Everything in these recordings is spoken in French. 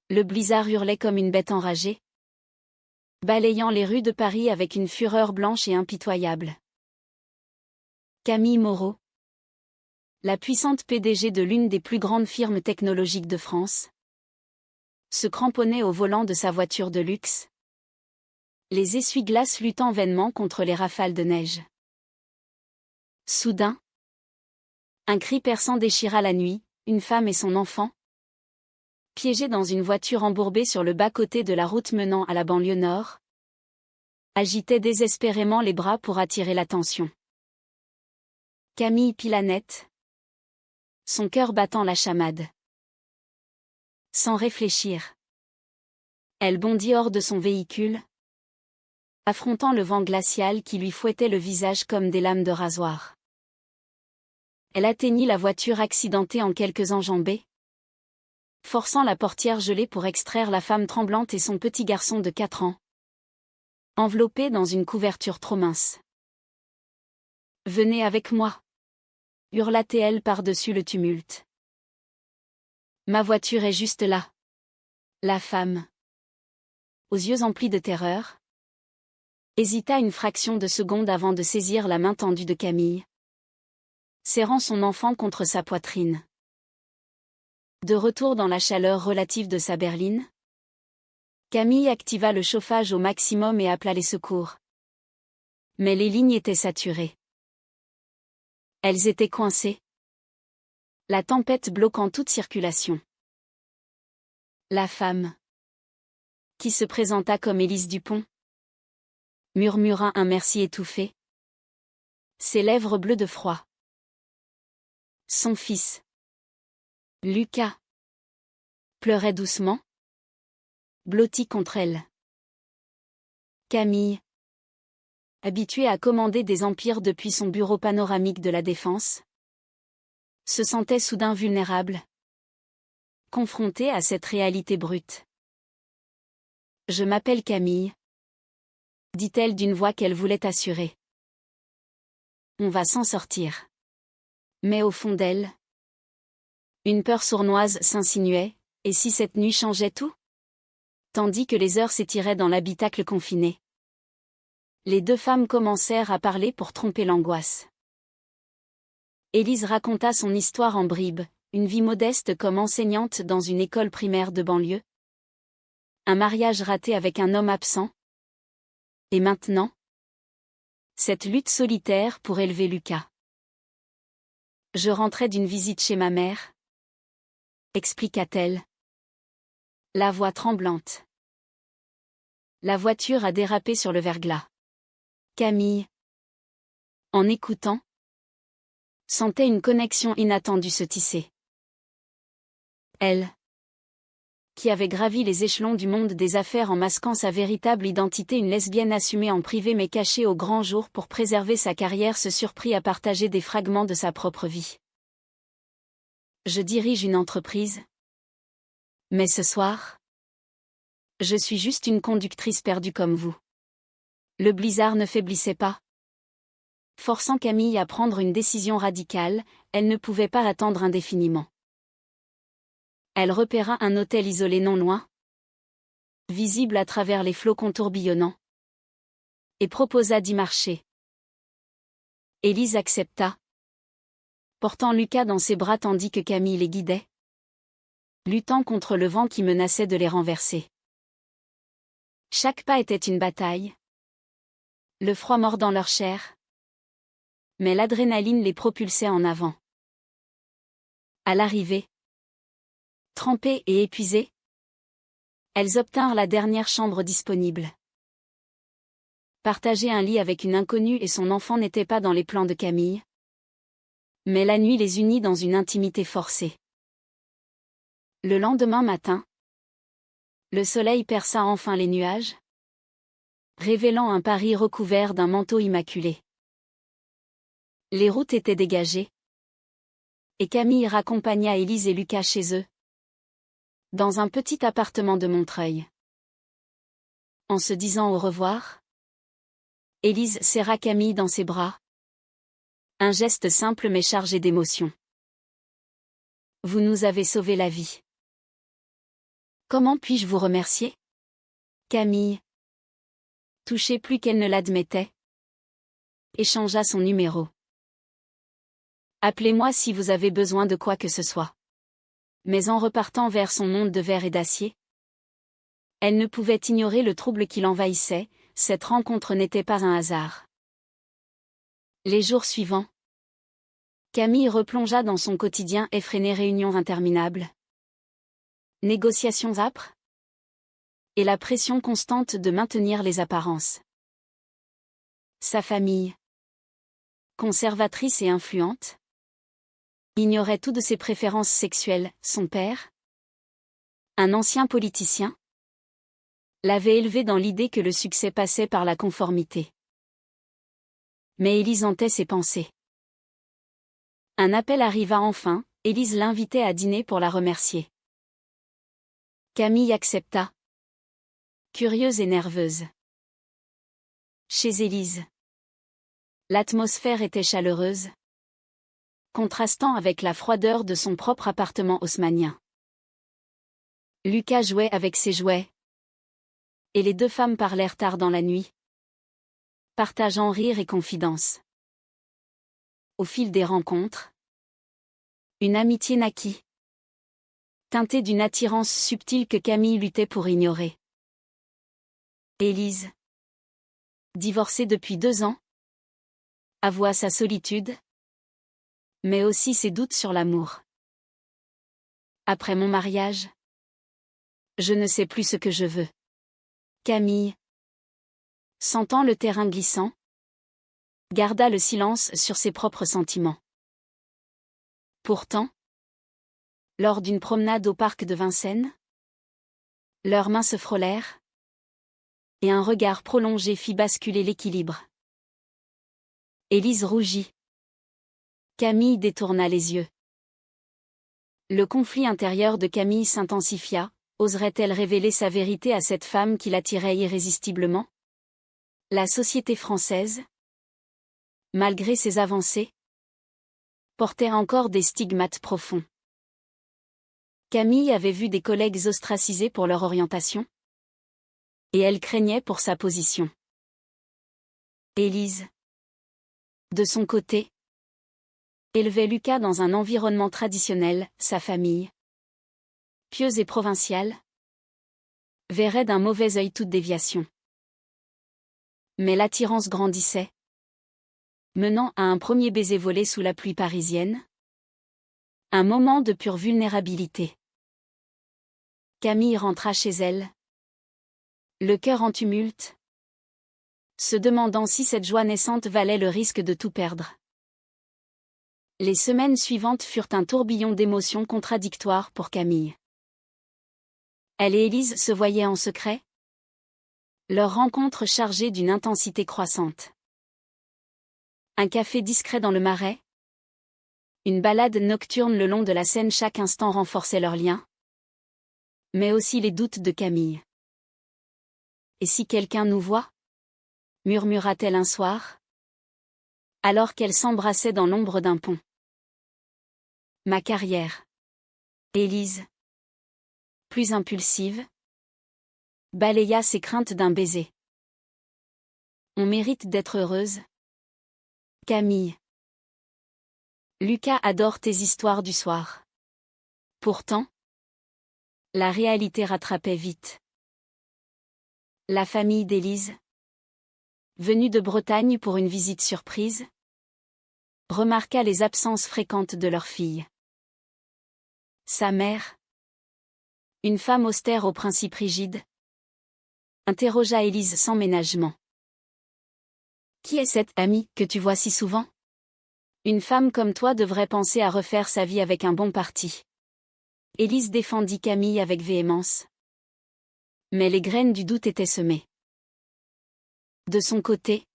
Le blizzard hurlait comme une bête enragée, balayant les rues de Paris avec une fureur blanche et impitoyable. Camille Moreau, la puissante PDG de l'une des plus grandes firmes technologiques de France, se cramponnait au volant de sa voiture de luxe, les essuie-glaces luttant vainement contre les rafales de neige. Soudain, un cri perçant déchira la nuit, une femme et son enfant, piégés dans une voiture embourbée sur le bas-côté de la route menant à la banlieue nord, agitaient désespérément les bras pour attirer l'attention. Camille Pilanette, son cœur battant la chamade. Sans réfléchir, elle bondit hors de son véhicule, affrontant le vent glacial qui lui fouettait le visage comme des lames de rasoir. Elle atteignit la voiture accidentée en quelques enjambées, forçant la portière gelée pour extraire la femme tremblante et son petit garçon de 4 ans, enveloppés dans une couverture trop mince. « Venez avec moi !» hurla-t-elle par-dessus le tumulte. « Ma voiture est juste là. » La femme, aux yeux emplis de terreur, hésita une fraction de seconde avant de saisir la main tendue de Camille, serrant son enfant contre sa poitrine. De retour dans la chaleur relative de sa berline, Camille activa le chauffage au maximum et appela les secours. Mais les lignes étaient saturées. Elles étaient coincées, la tempête bloquant toute circulation. La femme, qui se présenta comme Élise Dupont, murmura un merci étouffé, ses lèvres bleues de froid. Son fils, Lucas, pleurait doucement, blotti contre elle. Camille, habituée à commander des empires depuis son bureau panoramique de la Défense, se sentait soudain vulnérable, confrontée à cette réalité brute. « Je m'appelle Camille », dit-elle d'une voix qu'elle voulait assurer. « On va s'en sortir. » Mais au fond d'elle, une peur sournoise s'insinuait, et si cette nuit changeait tout? Tandis que les heures s'étiraient dans l'habitacle confiné, les deux femmes commencèrent à parler pour tromper l'angoisse. Élise raconta son histoire en bribes, une vie modeste comme enseignante dans une école primaire de banlieue, un mariage raté avec un homme absent, et maintenant, cette lutte solitaire pour élever Lucas. « Je rentrais d'une visite chez ma mère, » expliqua-t-elle, la voix tremblante. La voiture a dérapé sur le verglas. Camille, en écoutant, sentait une connexion inattendue se tisser. Elle, qui avait gravi les échelons du monde des affaires en masquant sa véritable identité, une lesbienne assumée en privé mais cachée au grand jour pour préserver sa carrière, se surprit à partager des fragments de sa propre vie. « Je dirige une entreprise. Mais ce soir, je suis juste une conductrice perdue comme vous. » Le blizzard ne faiblissait pas. Forçant Camille à prendre une décision radicale, elle ne pouvait pas attendre indéfiniment. Elle repéra un hôtel isolé non loin, visible à travers les flocons tourbillonnants, et proposa d'y marcher. Élise accepta, portant Lucas dans ses bras tandis que Camille les guidait, luttant contre le vent qui menaçait de les renverser. Chaque pas était une bataille, le froid mordant leur chair, mais l'adrénaline les propulsait en avant. À l'arrivée, trempées et épuisées, elles obtinrent la dernière chambre disponible. Partager un lit avec une inconnue et son enfant n'était pas dans les plans de Camille, mais la nuit les unit dans une intimité forcée. Le lendemain matin, le soleil perça enfin les nuages, révélant un Paris recouvert d'un manteau immaculé. Les routes étaient dégagées, et Camille raccompagna Élise et Lucas chez eux, dans un petit appartement de Montreuil. En se disant au revoir, Élise serra Camille dans ses bras. Un geste simple mais chargé d'émotion. « Vous nous avez sauvé la vie. » Comment puis-je vous remercier? Camille, touchée plus qu'elle ne l'admettait, échangea son numéro. Appelez-moi si vous avez besoin de quoi que ce soit. Mais en repartant vers son monde de verre et d'acier, elle ne pouvait ignorer le trouble qui l'envahissait, cette rencontre n'était pas un hasard. Les jours suivants, Camille replongea dans son quotidien effréné, réunions interminables, négociations âpres, et la pression constante de maintenir les apparences. Sa famille, conservatrice et influente, ignorait tout de ses préférences sexuelles. Son père, un ancien politicien, l'avait élevé dans l'idée que le succès passait par la conformité. Mais Élise hantait ses pensées. Un appel arriva enfin, Élise l'invitait à dîner pour la remercier. Camille accepta, curieuse et nerveuse. Chez Élise, l'atmosphère était chaleureuse, contrastant avec la froideur de son propre appartement haussmannien. Lucas jouait avec ses jouets, et les deux femmes parlèrent tard dans la nuit, partageant rires et confidences. Au fil des rencontres, une amitié naquit, teintée d'une attirance subtile que Camille luttait pour ignorer. Élise, divorcée depuis 2 ans, avoua sa solitude, mais aussi ses doutes sur l'amour. Après mon mariage, je ne sais plus ce que je veux. Camille, sentant le terrain glissant, garda le silence sur ses propres sentiments. Pourtant, lors d'une promenade au parc de Vincennes, leurs mains se frôlèrent, et un regard prolongé fit basculer l'équilibre. Élise rougit. Camille détourna les yeux. Le conflit intérieur de Camille s'intensifia. Oserait-elle révéler sa vérité à cette femme qui l'attirait irrésistiblement? La société française, malgré ses avancées, portait encore des stigmates profonds. Camille avait vu des collègues ostracisés pour leur orientation, et elle craignait pour sa position. Élise, de son côté, élevait Lucas dans un environnement traditionnel. Sa famille, pieuse et provinciale, verrait d'un mauvais œil toute déviation. Mais l'attirance grandissait, menant à un premier baiser volé sous la pluie parisienne. Un moment de pure vulnérabilité. Camille rentra chez elle, le cœur en tumulte, se demandant si cette joie naissante valait le risque de tout perdre. Les semaines suivantes furent un tourbillon d'émotions contradictoires pour Camille. Elle et Élise se voyaient en secret, leur rencontre chargée d'une intensité croissante. Un café discret dans le Marais, une balade nocturne le long de la Seine, chaque instant renforçait leur lien, mais aussi les doutes de Camille. Et si quelqu'un nous voit? Murmura-t-elle un soir, alors qu'elle s'embrassait dans l'ombre d'un pont. Ma carrière. Élise, plus impulsive, balaya ses craintes d'un baiser. On mérite d'être heureuse. Camille. Lucas adore tes histoires du soir. Pourtant, la réalité rattrapait vite. La famille d'Élise, venue de Bretagne pour une visite surprise, remarqua les absences fréquentes de leur fille. Sa mère, une femme austère aux principes rigides, interrogea Élise sans ménagement. Qui est cette amie que tu vois si souvent? Une femme comme toi devrait penser à refaire sa vie avec un bon parti. Élise défendit Camille avec véhémence. Mais les graines du doute étaient semées. De son côté,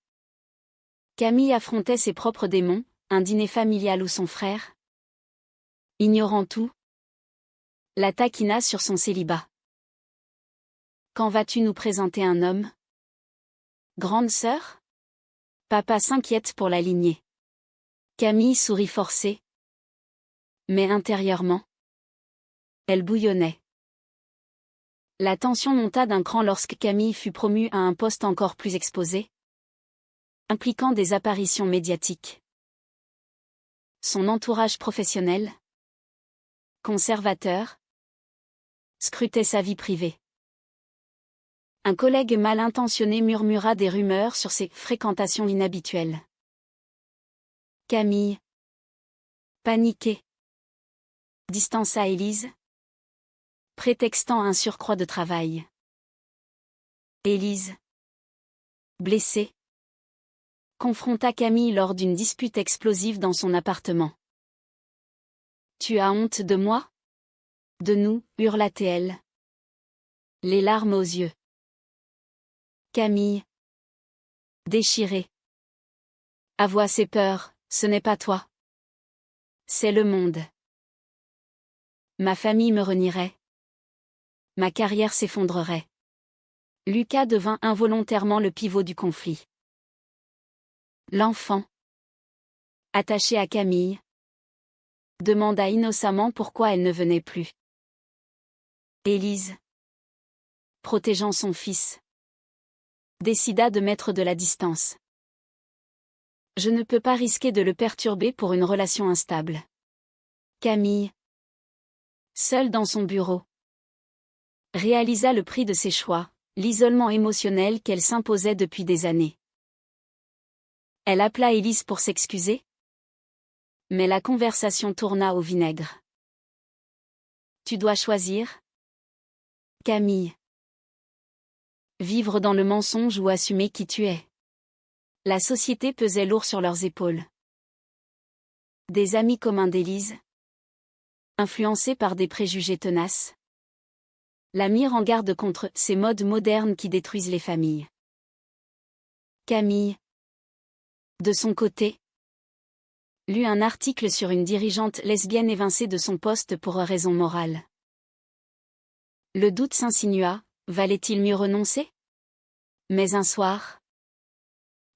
Camille affrontait ses propres démons, un dîner familial où son frère, ignorant tout, la taquina sur son célibat. Quand vas-tu nous présenter un homme? Grande sœur? Papa s'inquiète pour la lignée. Camille sourit forcée. Mais intérieurement, elle bouillonnait. La tension monta d'un cran lorsque Camille fut promue à un poste encore plus exposé, impliquant des apparitions médiatiques. Son entourage professionnel, conservateur, scrutait sa vie privée. Un collègue mal intentionné murmura des rumeurs sur ses fréquentations inhabituelles. Camille, paniquée, distança Élise, prétextant un surcroît de travail. Élise, blessée, confronta Camille lors d'une dispute explosive dans son appartement. « Tu as honte de moi ? De nous » hurla-t-elle, les larmes aux yeux. Camille, déchirée, avoua ses peurs. « Ce n'est pas toi. C'est le monde. Ma famille me renierait. Ma carrière s'effondrerait. » Lucas devint involontairement le pivot du conflit. L'enfant, attaché à Camille, demanda innocemment pourquoi elle ne venait plus. Élise, protégeant son fils, décida de mettre de la distance. Je ne peux pas risquer de le perturber pour une relation instable. Camille, seule dans son bureau, réalisa le prix de ses choix, l'isolement émotionnel qu'elle s'imposait depuis des années. Elle appela Élise pour s'excuser, mais la conversation tourna au vinaigre. Tu dois choisir, Camille. Vivre dans le mensonge ou assumer qui tu es. La société pesait lourd sur leurs épaules. Des amis communs d'Élise, influencés par des préjugés tenaces, la mirent en garde contre ces modes modernes qui détruisent les familles. Camille, de son côté, lut un article sur une dirigeante lesbienne évincée de son poste pour raison morale. Le doute s'insinua, valait-il mieux renoncer ? Mais un soir,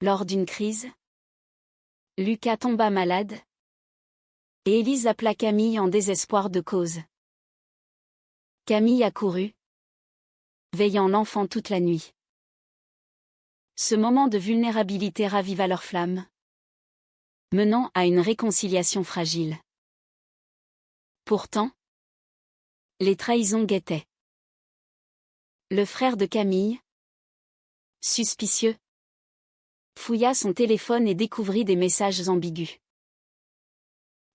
lors d'une crise, Lucas tomba malade, et Élise appela Camille en désespoir de cause. Camille accourut, veillant l'enfant toute la nuit. Ce moment de vulnérabilité raviva leur flamme, menant à une réconciliation fragile. Pourtant, les trahisons guettaient. Le frère de Camille, suspicieux, fouilla son téléphone et découvrit des messages ambigus.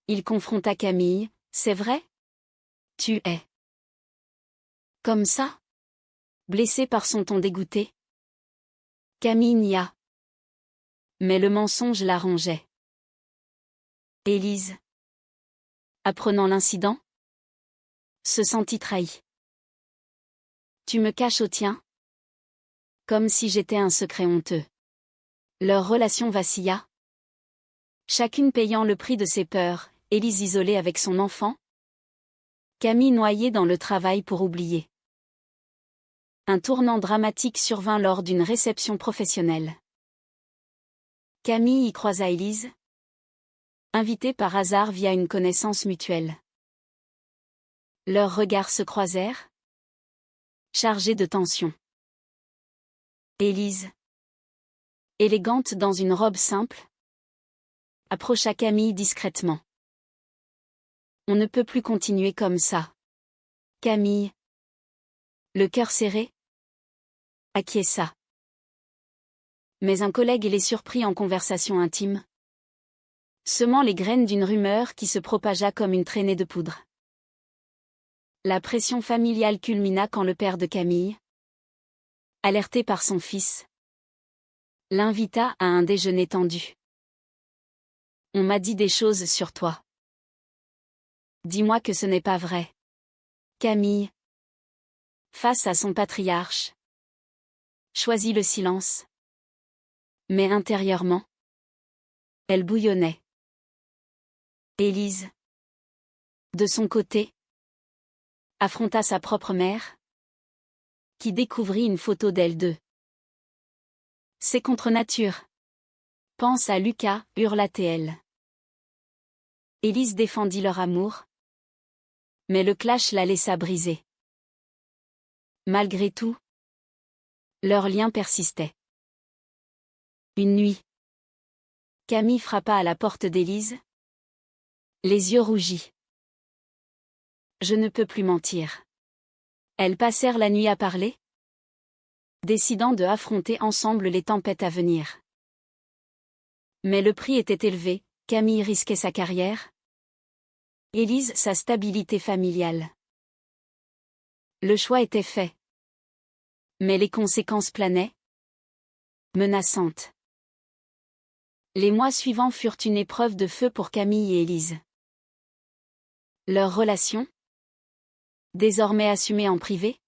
Il confronta Camille. « C'est vrai ? Tu es comme ça ?» Blessée par son ton dégoûté, Camille nia. Mais le mensonge l'arrangeait. Élise, apprenant l'incident, se sentit trahie. « Tu me caches au tien ? Comme si j'étais un secret honteux. » Leur relation vacilla, chacune payant le prix de ses peurs, Élise isolée avec son enfant, Camille noyée dans le travail pour oublier. Un tournant dramatique survint lors d'une réception professionnelle. Camille y croisa Élise, invitée par hasard via une connaissance mutuelle. Leurs regards se croisèrent, chargés de tension. Élise, élégante dans une robe simple, approcha Camille discrètement. « On ne peut plus continuer comme ça. » Camille, le cœur serré, acquiesça. Mais un collègue les surprit en conversation intime, semant les graines d'une rumeur qui se propagea comme une traînée de poudre. La pression familiale culmina quand le père de Camille, alerté par son fils, l'invita à un déjeuner tendu. « On m'a dit des choses sur toi. Dis-moi que ce n'est pas vrai. » Camille, face à son patriarche, choisit le silence. Mais intérieurement, elle bouillonnait. Élise, de son côté, affronta sa propre mère, qui découvrit une photo d'elle deux. « C'est contre nature. Pense à Lucas, hurla-t-elle. Élise défendit leur amour, mais le clash la laissa brisée. Malgré tout, leur lien persistait. Une nuit, Camille frappa à la porte d'Élise, les yeux rougis. Je ne peux plus mentir. Elles passèrent la nuit à parler, décidant de affronter ensemble les tempêtes à venir. Mais le prix était élevé, Camille risquait sa carrière, Élise sa stabilité familiale. Le choix était fait. Mais les conséquences planaient, menaçantes. Les mois suivants furent une épreuve de feu pour Camille et Élise. Leur relation, désormais assumée en privé,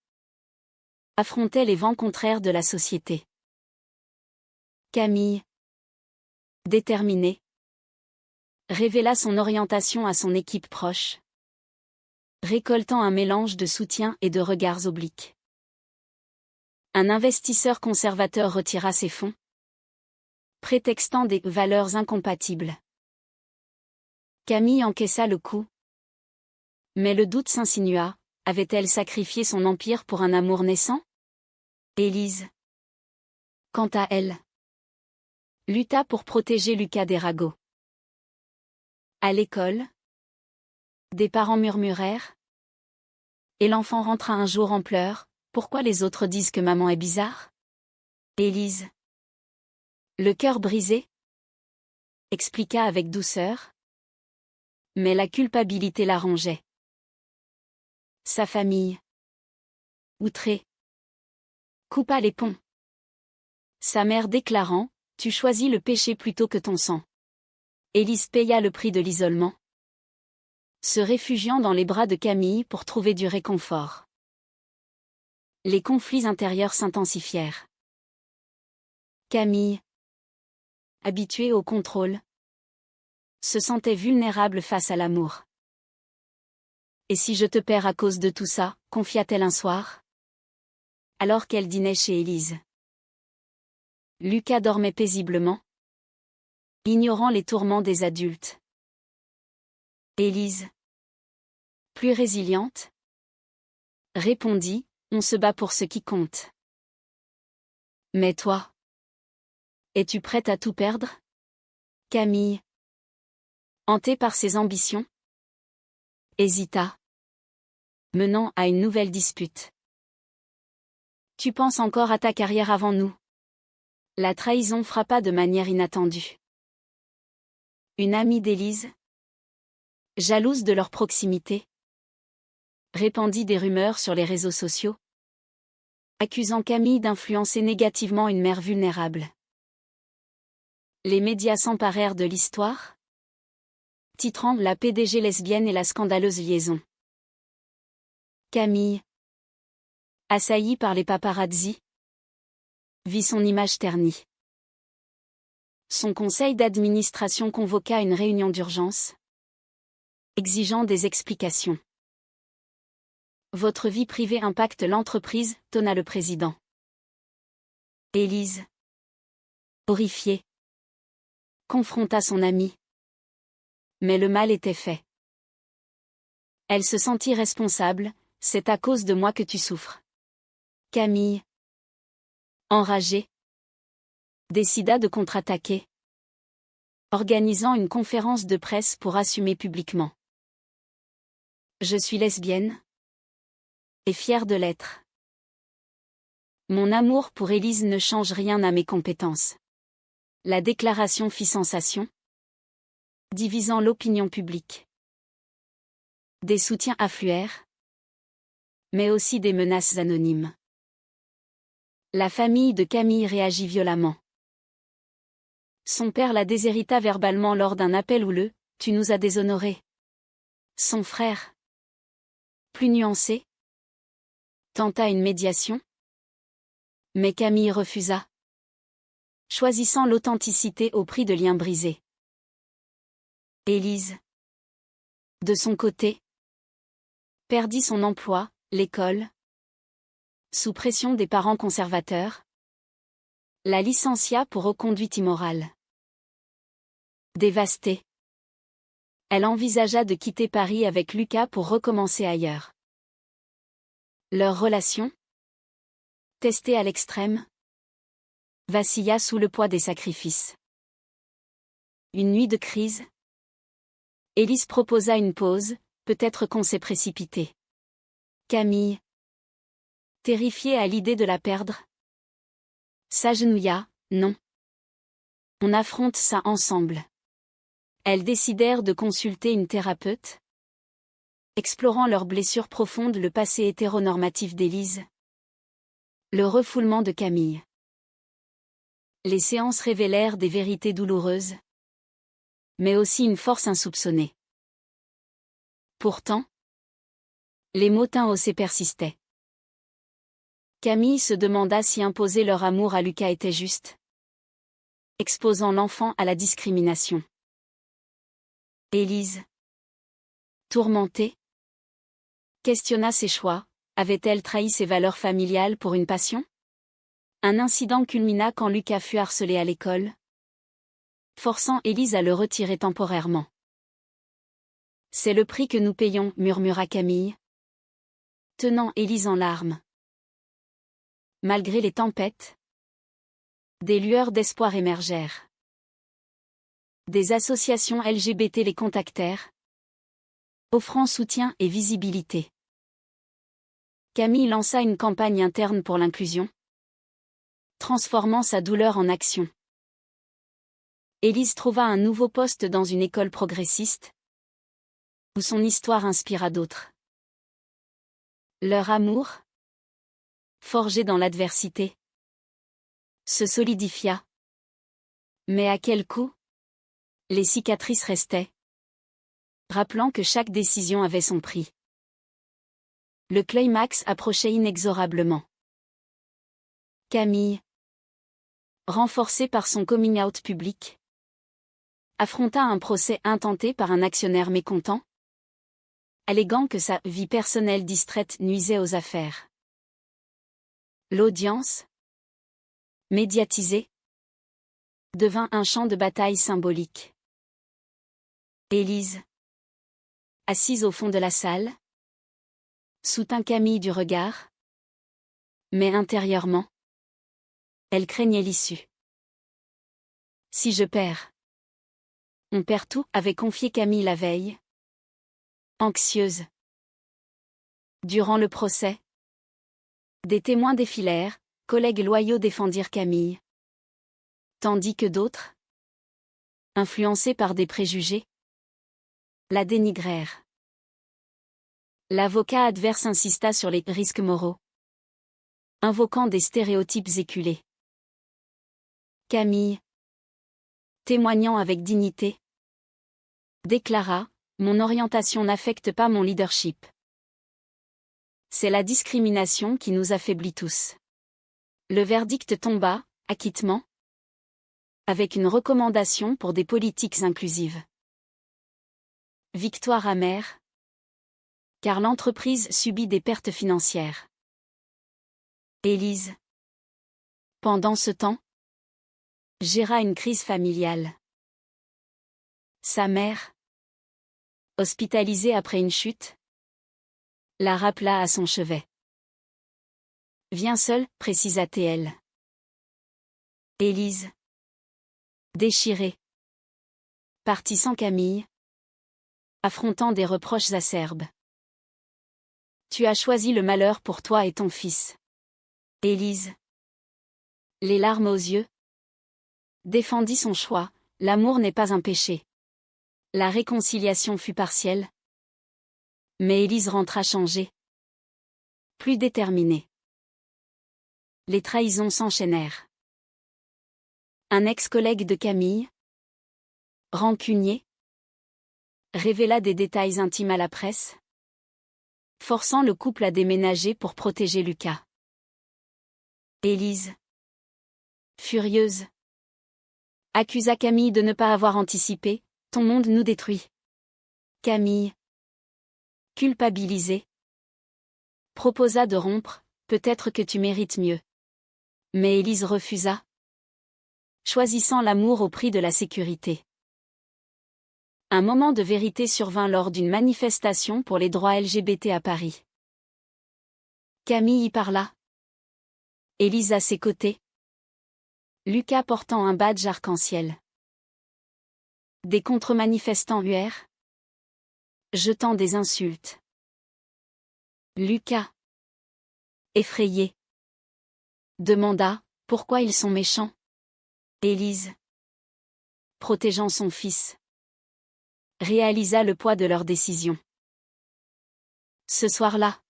affrontait les vents contraires de la société. Camille, déterminée, révéla son orientation à son équipe proche, récoltant un mélange de soutien et de regards obliques. Un investisseur conservateur retira ses fonds, prétextant des valeurs incompatibles. Camille encaissa le coup. Mais le doute s'insinua, avait-elle sacrifié son empire pour un amour naissant? Élise, quant à elle, lutta pour protéger Lucas des ragots. À l'école, des parents murmurèrent. Et l'enfant rentra un jour en pleurs, pourquoi les autres disent que maman est bizarre? Élise, le cœur brisé, expliqua avec douceur. Mais la culpabilité la rongeait. Sa famille, outrée, coupa les ponts. Sa mère déclarant, tu choisis le péché plutôt que ton sang. Élise paya le prix de l'isolement, se réfugiant dans les bras de Camille pour trouver du réconfort. Les conflits intérieurs s'intensifièrent. Camille, habituée au contrôle, se sentait vulnérable face à l'amour. Et si je te perds à cause de tout ça, confia-t-elle un soir, alors qu'elle dînait chez Élise. Lucas dormait paisiblement, ignorant les tourments des adultes. Élise, plus résiliente, répondit, on se bat pour ce qui compte. Mais toi, es-tu prête à tout perdre? Camille, hantée par ses ambitions, hésita, menant à une nouvelle dispute. Tu penses encore à ta carrière avant nous? La trahison frappa de manière inattendue. Une amie d'Élise, jalouse de leur proximité, répandit des rumeurs sur les réseaux sociaux, accusant Camille d'influencer négativement une mère vulnérable. Les médias s'emparèrent de l'histoire, titrant La PDG lesbienne et la scandaleuse liaison. Camille, assaillie par les paparazzi, vit son image ternie. Son conseil d'administration convoqua une réunion d'urgence, exigeant des explications. Votre vie privée impacte l'entreprise, tonna le président. Élise, horrifiée, confronta son amie. Mais le mal était fait. Elle se sentit responsable, c'est à cause de moi que tu souffres. Camille, enragée, décida de contre-attaquer, organisant une conférence de presse pour assumer publiquement. Je suis lesbienne, et fière de l'être. Mon amour pour Élise ne change rien à mes compétences. La déclaration fit sensation, divisant l'opinion publique. Des soutiens affluèrent, mais aussi des menaces anonymes. La famille de Camille réagit violemment. Son père la déshérita verbalement lors d'un appel houleux, « Tu nous as déshonorés ». Son frère, plus nuancé, tenta une médiation, mais Camille refusa, choisissant l'authenticité au prix de liens brisés. Élise, de son côté, perdit son emploi, l'école, sous pression des parents conservateurs, la licencia pour reconduite immorale. Dévastée, elle envisagea de quitter Paris avec Lucas pour recommencer ailleurs. Leur relation, Testée à l'extrême, vacilla sous le poids des sacrifices. Une nuit de crise. Élise proposa une pause, peut-être qu'on s'est précipité. Camille, terrifiée à l'idée de la perdre, s'agenouilla, non. On affronte ça ensemble. Elles décidèrent de consulter une thérapeute, explorant leurs blessures profondes, le passé hétéronormatif d'Élise, le refoulement de Camille. Les séances révélèrent des vérités douloureuses, mais aussi une force insoupçonnée. Pourtant, les motins haussés persistaient. Camille se demanda si imposer leur amour à Lucas était juste, exposant l'enfant à la discrimination. Élise, tourmentée, questionna ses choix. Avait-elle trahi ses valeurs familiales pour une passion? Un incident culmina quand Lucas fut harcelé à l'école, forçant Élise à le retirer temporairement. C'est le prix que nous payons, murmura Camille, tenant Élise en larmes. Malgré les tempêtes, des lueurs d'espoir émergèrent. Des associations LGBT les contactèrent, offrant soutien et visibilité. Camille lança une campagne interne pour l'inclusion, transformant sa douleur en action. Élise trouva un nouveau poste dans une école progressiste, où son histoire inspira d'autres. Leur amour, forgé dans l'adversité, se solidifia. Mais à quel coût? Les cicatrices restaient, rappelant que chaque décision avait son prix. Le climax approchait inexorablement. Camille, renforcée par son coming out public, affronta un procès intenté par un actionnaire mécontent, alléguant que sa vie personnelle distraite nuisait aux affaires. L'audience, médiatisée, devint un champ de bataille symbolique. Élise, assise au fond de la salle, soutint Camille du regard, mais intérieurement, elle craignait l'issue. Si je perds, on perd tout, avait confié Camille la veille, anxieuse. Durant le procès, des témoins défilèrent, collègues loyaux défendirent Camille, tandis que d'autres, influencés par des préjugés, la dénigrèrent. L'avocat adverse insista sur les risques moraux, invoquant des stéréotypes éculés. Camille, témoignant avec dignité, déclara: mon orientation n'affecte pas mon leadership. C'est la discrimination qui nous affaiblit tous. Le verdict tomba, acquittement, avec une recommandation pour des politiques inclusives. Victoire amère, car l'entreprise subit des pertes financières. Élise, pendant ce temps, géra une crise familiale. Sa mère, hospitalisée après une chute, la rappela à son chevet. Viens seule, précisa-t-elle. Élise, déchirée, partit sans Camille, affrontant des reproches acerbes. Tu as choisi le malheur pour toi et ton fils. Élise, les larmes aux yeux, défendit son choix. L'amour n'est pas un péché. La réconciliation fut partielle, mais Élise rentra changée, plus déterminée. Les trahisons s'enchaînèrent. Un ex-collègue de Camille, rancunier, révéla des détails intimes à la presse, forçant le couple à déménager pour protéger Lucas. Élise, furieuse, accusa Camille de ne pas avoir anticipé. Ton monde nous détruit. Camille, culpabilisée, proposa de rompre. Peut-être que tu mérites mieux. Mais Élise refusa, choisissant l'amour au prix de la sécurité. Un moment de vérité survint lors d'une manifestation pour les droits LGBT à Paris. Camille y parla. Élise à ses côtés. Lucas portant un badge arc-en-ciel. Des contre-manifestants huèrent, jetant des insultes. Lucas, effrayé, demanda « Pourquoi ils sont méchants ?» Élise, protégeant son fils, réalisa le poids de leur décision. Ce soir-là,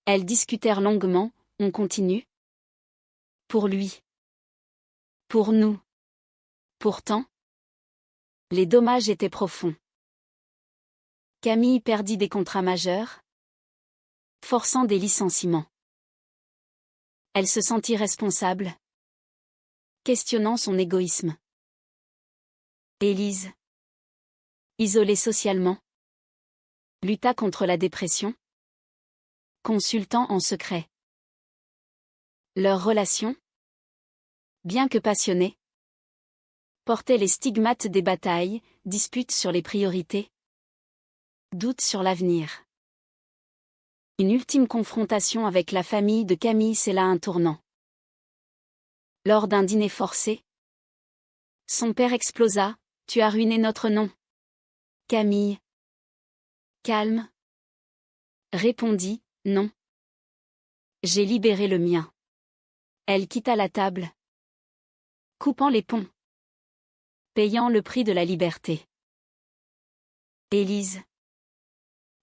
elles discutèrent longuement. On continue. Pour lui. Pour nous. Pourtant, les dommages étaient profonds. Camille perdit des contrats majeurs, forçant des licenciements. Elle se sentit responsable, questionnant son égoïsme. Élise, isolée socialement, lutta contre la dépression, consultant en secret. Leur relation, bien que passionnée, portait les stigmates des batailles, disputes sur les priorités, doutes sur l'avenir. Une ultime confrontation avec la famille de Camille scella un tournant. Lors d'un dîner forcé, son père explosa « Tu as ruiné notre nom !» Camille, calme, répondit « Non. J'ai libéré le mien. » Elle quitta la table, coupant les ponts, payant le prix de la liberté. Élise,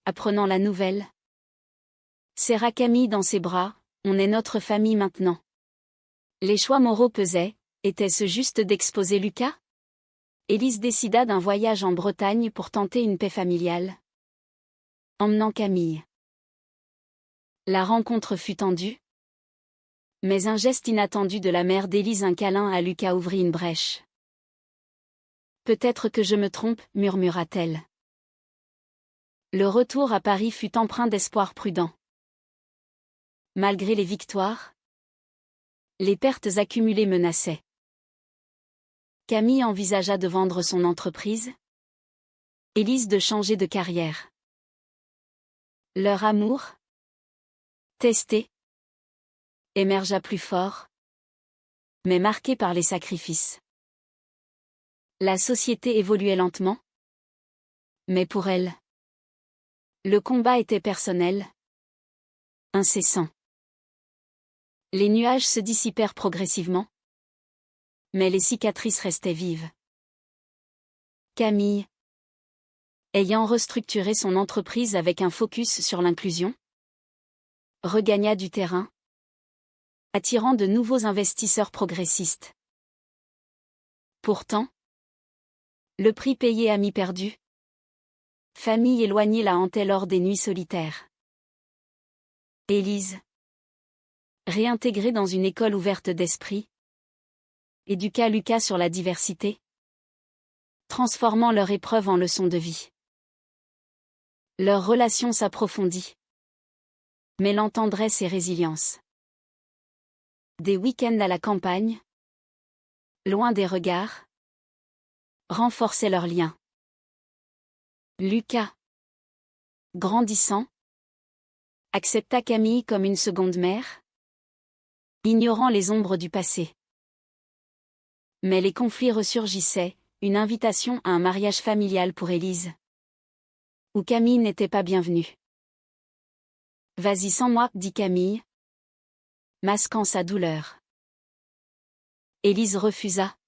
apprenant la nouvelle, serra Camille dans ses bras. On est notre famille maintenant. Les choix moraux pesaient. Était-ce juste d'exposer Lucas? Élise décida d'un voyage en Bretagne pour tenter une paix familiale, emmenant Camille. La rencontre fut tendue, mais un geste inattendu de la mère d'Élise, un câlin à Lucas, ouvrit une brèche. Peut-être que je me trompe, murmura-t-elle. Le retour à Paris fut empreint d'espoir prudent. Malgré les victoires, les pertes accumulées menaçaient. Camille envisagea de vendre son entreprise, Élise de changer de carrière. Leur amour, testé, émergea plus fort, mais marqué par les sacrifices. La société évoluait lentement, mais pour elle, le combat était personnel, incessant. Les nuages se dissipèrent progressivement, mais les cicatrices restaient vives. Camille, ayant restructuré son entreprise avec un focus sur l'inclusion, regagna du terrain, attirant de nouveaux investisseurs progressistes. Pourtant, le prix payé à mi-perdu. Famille éloignée la hantait lors des nuits solitaires. Élise, réintégrée dans une école ouverte d'esprit, éduqua Lucas sur la diversité, transformant leur épreuve en leçon de vie. Leur relation s'approfondit, mêlant tendresse et résilience. Des week-ends à la campagne, loin des regards, renforçaient leurs liens. Lucas, grandissant, accepta Camille comme une seconde mère, ignorant les ombres du passé. Mais les conflits ressurgissaient, une invitation à un mariage familial pour Élise, où Camille n'était pas bienvenue. « Vas-y sans moi, dit Camille, masquant sa douleur. Élise refusa,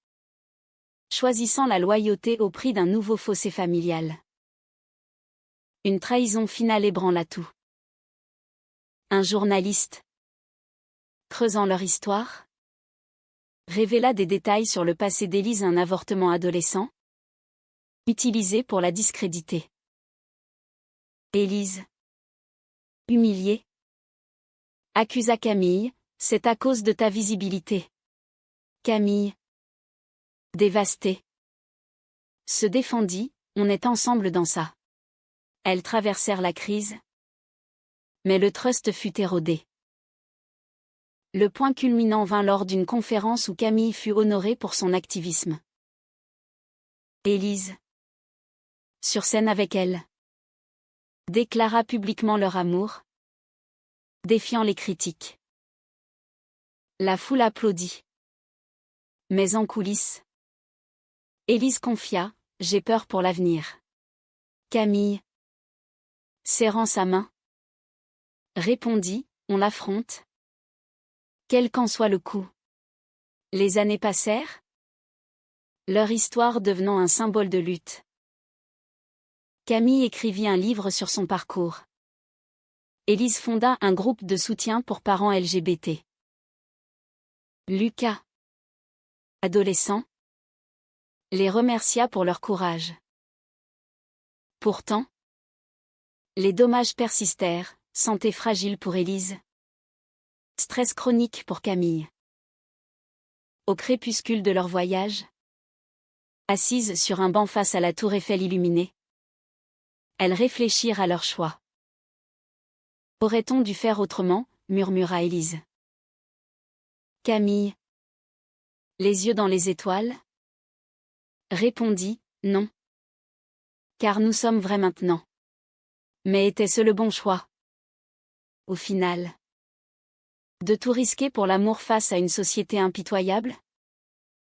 choisissant la loyauté au prix d'un nouveau fossé familial. Une trahison finale ébranla tout. Un journaliste, creusant leur histoire, révéla des détails sur le passé d'Élise, un avortement adolescent, utilisé pour la discréditer. Élise, humiliée, accusa Camille, c'est à cause de ta visibilité. Camille, dévastée, se défendit, on est ensemble dans ça. Elles traversèrent la crise, mais le trust fut érodé. Le point culminant vint lors d'une conférence où Camille fut honorée pour son activisme. Élise, sur scène avec elle, déclara publiquement leur amour, défiant les critiques. La foule applaudit. Mais en coulisses, Élise confia, « J'ai peur pour l'avenir. » Camille, serrant sa main, répondit, « On l'affronte. Quel qu'en soit le coup. » Les années passèrent, leur histoire devenant un symbole de lutte. Camille écrivit un livre sur son parcours. Élise fonda un groupe de soutien pour parents LGBT. Lucas, adolescent, les remercia pour leur courage. Pourtant, les dommages persistèrent, santé fragile pour Élise. Stress chronique pour Camille. Au crépuscule de leur voyage, assises sur un banc face à la tour Eiffel illuminée, elles réfléchirent à leur choix. Aurait-on dû faire autrement, murmura Élise. Camille, les yeux dans les étoiles, répondit, non. Car nous sommes vrais maintenant. Mais était-ce le bon choix? Au final, de tout risquer pour l'amour face à une société impitoyable?